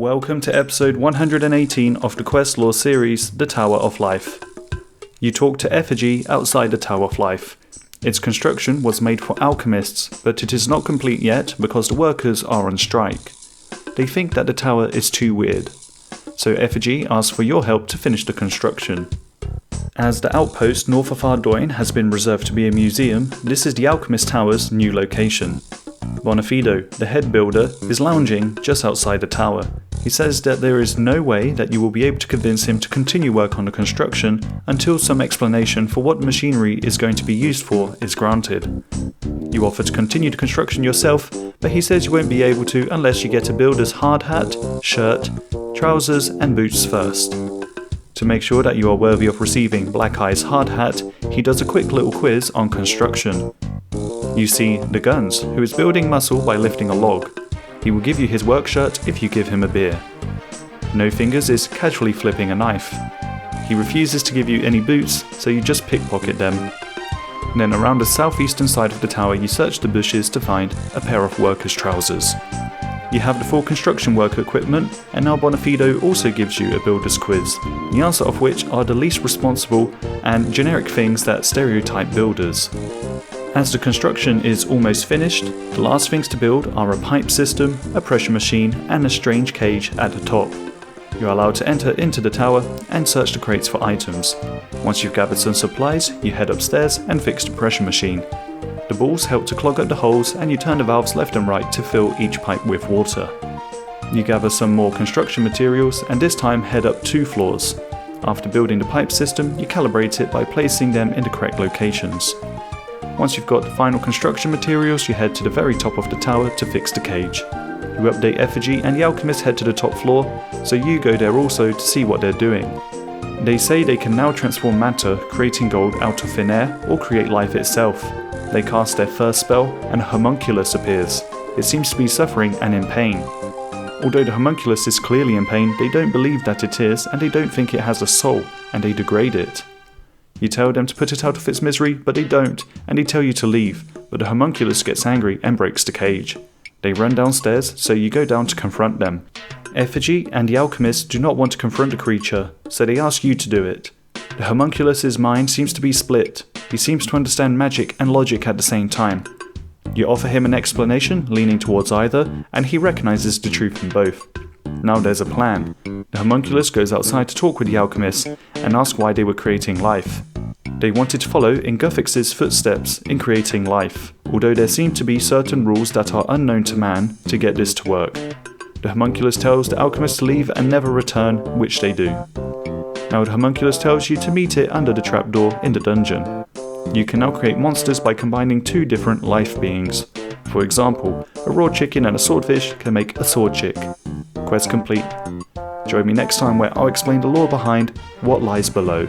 Welcome to episode 118 of the Quest Lore series, The Tower of Life. You talk to Effigy outside the Tower of Life. Its construction was made for alchemists, but it is not complete yet because the workers are on strike. They think that the tower is too weird. So Effigy asks for your help to finish the construction. As the outpost north of Ardoin has been reserved to be a museum, this is the Alchemist Tower's new location. Bonafido, the head builder, is lounging just outside the tower. He says that there is no way that you will be able to convince him to continue work on the construction until some explanation for what machinery is going to be used for is granted. You offer to continue the construction yourself, but he says you won't be able to unless you get a builder's hard hat, shirt, trousers and boots first. To make sure that you are worthy of receiving Black Eye's hard hat, he does a quick little quiz on construction. You see the Guns, who is building muscle by lifting a log. He will give you his work shirt if you give him a beer. No Fingers is casually flipping a knife. He refuses to give you any boots, so you just pickpocket them. Then around the southeastern side of the tower you search the bushes to find a pair of workers' trousers. You have the full construction worker equipment, and now Bonafido also gives you a builder's quiz, the answer of which are the least responsible and generic things that stereotype builders. As the construction is almost finished, the last things to build are a pipe system, a pressure machine and a strange cage at the top. You are allowed to enter into the tower and search the crates for items. Once you've gathered some supplies, you head upstairs and fix the pressure machine. The balls help to clog up the holes and you turn the valves left and right to fill each pipe with water. You gather some more construction materials and this time head up 2 floors. After building the pipe system, you calibrate it by placing them in the correct locations. Once you've got the final construction materials, you head to the very top of the tower to fix the cage. You update Effigy and the alchemists head to the top floor, so you go there also to see what they're doing. They say they can now transform matter, creating gold out of thin air, or create life itself. They cast their first spell and a homunculus appears. It seems to be suffering and in pain. Although the homunculus is clearly in pain, they don't believe that it is and they don't think it has a soul, and they degrade it. You tell them to put it out of its misery, but they don't, and they tell you to leave, but the homunculus gets angry and breaks the cage. They run downstairs, so you go down to confront them. Effigy and the alchemists do not want to confront the creature, so they ask you to do it. The homunculus's mind seems to be split. He seems to understand magic and logic at the same time. You offer him an explanation, leaning towards either, and he recognizes the truth in both. Now there's a plan. The homunculus goes outside to talk with the alchemists and ask why they were creating life. They wanted to follow in Guffix's footsteps in creating life, although there seem to be certain rules that are unknown to man to get this to work. The homunculus tells the alchemists to leave and never return, which they do. Now the homunculus tells you to meet it under the trapdoor in the dungeon. You can now create monsters by combining 2 different life beings. For example, a raw chicken and a swordfish can make a sword chick. Quest complete. Join me next time where I'll explain the lore behind what lies below.